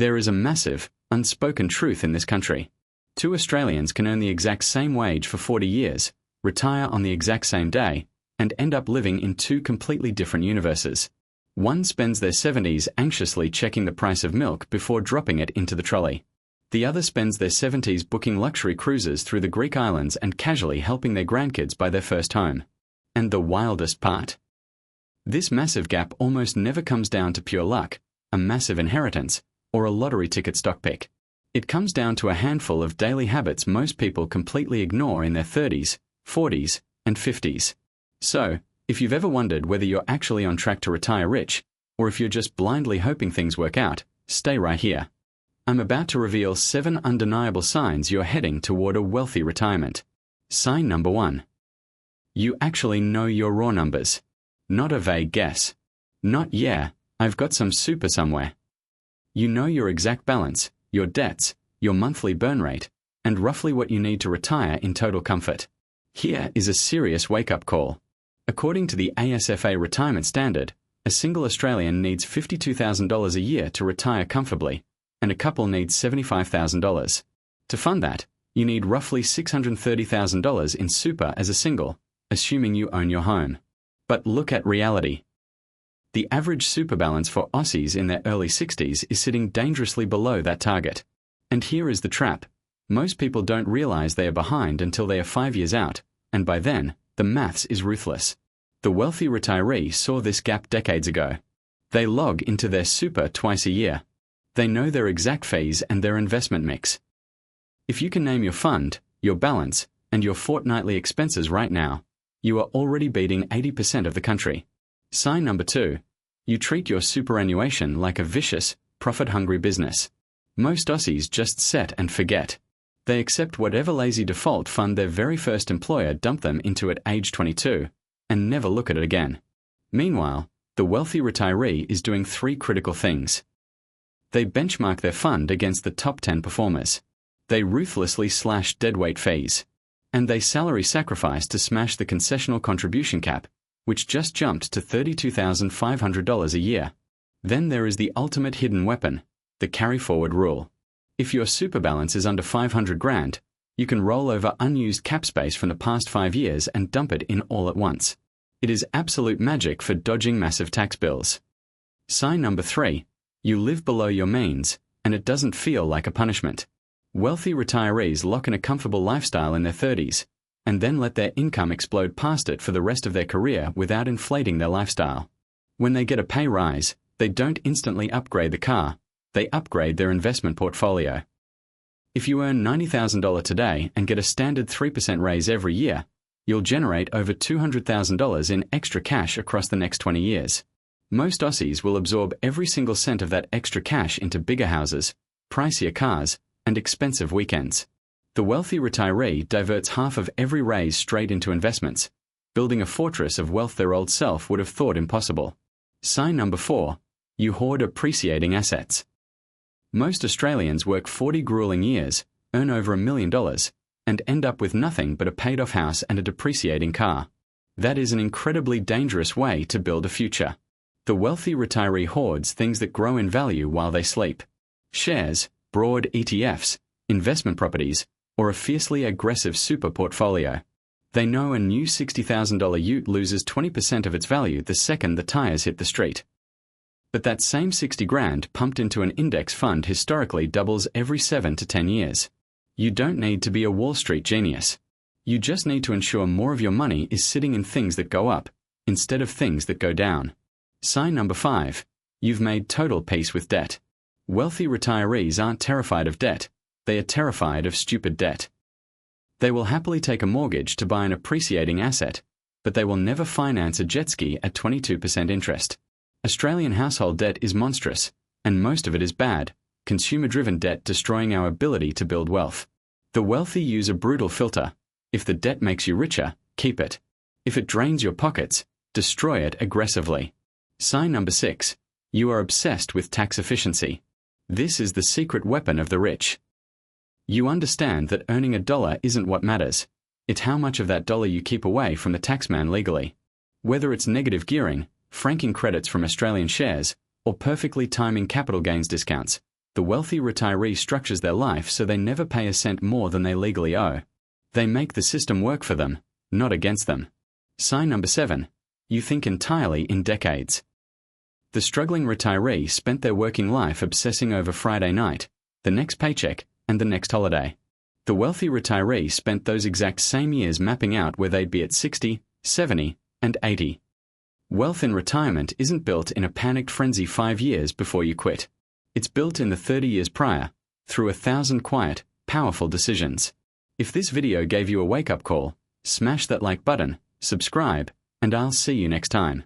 There is a massive, unspoken truth in this country. Two Australians can earn the exact same wage for 40 years, retire on the exact same day, and end up living in two completely different universes. One spends their 70s anxiously checking the price of milk before dropping it into the trolley. The other spends their 70s booking luxury cruises through the Greek islands and casually helping their grandkids buy their first home. And the wildest part? This massive gap almost never comes down to pure luck, a massive inheritance, or a lottery ticket stock pick. It comes down to a handful of daily habits most people completely ignore in their 30s, 40s, and 50s. So, if you've ever wondered whether you're actually on track to retire rich, or if you're just blindly hoping things work out, stay right here. I'm about to reveal 7 undeniable signs you're heading toward a wealthy retirement. Sign number 1. You actually know your raw numbers. Not a vague guess. Not, yeah, I've got some super somewhere. You know your exact balance, your debts, your monthly burn rate, and roughly what you need to retire in total comfort. Here is a serious wake-up call. According to the ASFA retirement standard, a single Australian needs $52,000 a year to retire comfortably, and a couple needs $75,000. To fund that, you need roughly $630,000 in super as a single, assuming you own your home. But look at reality. The average super balance for Aussies in their early 60s is sitting dangerously below that target. And here is the trap. Most people don't realize they are behind until they are 5 years out, and by then, the maths is ruthless. The wealthy retiree saw this gap decades ago. They log into their super twice a year. They know their exact fees and their investment mix. If you can name your fund, your balance, and your fortnightly expenses right now, you are already beating 80% of the country. Sign number 2. You treat your superannuation like a vicious, profit-hungry business. Most Aussies just set and forget. They accept whatever lazy default fund their very first employer dumped them into at age 22, and never look at it again. Meanwhile, the wealthy retiree is doing 3 critical things. They benchmark their fund against the top 10 performers. They ruthlessly slash deadweight fees. And they salary sacrifice to smash the concessional contribution cap, which just jumped to $32,500 a year. Then there is the ultimate hidden weapon, the carry-forward rule. If your super balance is under 500 grand, you can roll over unused cap space from the past 5 years and dump it in all at once. It is absolute magic for dodging massive tax bills. Sign number 3. You live below your means, and it doesn't feel like a punishment. Wealthy retirees lock in a comfortable lifestyle in their 30s, and then let their income explode past it for the rest of their career without inflating their lifestyle. When they get a pay rise, they don't instantly upgrade the car, they upgrade their investment portfolio. If you earn $90,000 today and get a standard 3% raise every year, you'll generate over $200,000 in extra cash across the next 20 years. Most Aussies will absorb every single cent of that extra cash into bigger houses, pricier cars, and expensive weekends. The wealthy retiree diverts half of every raise straight into investments, building a fortress of wealth their old self would have thought impossible. Sign number 4. You hoard appreciating assets. Most Australians work 40 grueling years, earn over $1 million, and end up with nothing but a paid-off house and a depreciating car. That is an incredibly dangerous way to build a future. The wealthy retiree hoards things that grow in value while they sleep. Shares, broad ETFs, investment properties, or a fiercely aggressive super portfolio. They know a new $60,000 ute loses 20% of its value the second the tires hit the street. But that same 60 grand pumped into an index fund historically doubles every 7 to 10 years. You don't need to be a Wall Street genius. You just need to ensure more of your money is sitting in things that go up, instead of things that go down. Sign number 5. You've made total peace with debt. Wealthy retirees aren't terrified of debt. They are terrified of stupid debt. They will happily take a mortgage to buy an appreciating asset, but they will never finance a jet ski at 22% interest. Australian household debt is monstrous, and most of it is bad, consumer-driven debt destroying our ability to build wealth. The wealthy use a brutal filter. If the debt makes you richer, keep it. If it drains your pockets, destroy it aggressively. Sign number 6. You are obsessed with tax efficiency. This is the secret weapon of the rich. You understand that earning $1 isn't what matters. It's how much of that dollar you keep away from the taxman legally. Whether it's negative gearing, franking credits from Australian shares, or perfectly timing capital gains discounts, The wealthy retiree structures their life so they never pay a cent more than they legally owe. They make the system work for them, not against them. Sign number 7. You think entirely in decades. The struggling retiree spent their working life obsessing over Friday night, the next paycheck, and the next holiday. The wealthy retiree spent those exact same years mapping out where they'd be at 60, 70, and 80. Wealth in retirement isn't built in a panicked frenzy 5 years before you quit. It's built in the 30 years prior, through 1,000 quiet, powerful decisions. If this video gave you a wake-up call, smash that like button, subscribe, and I'll see you next time.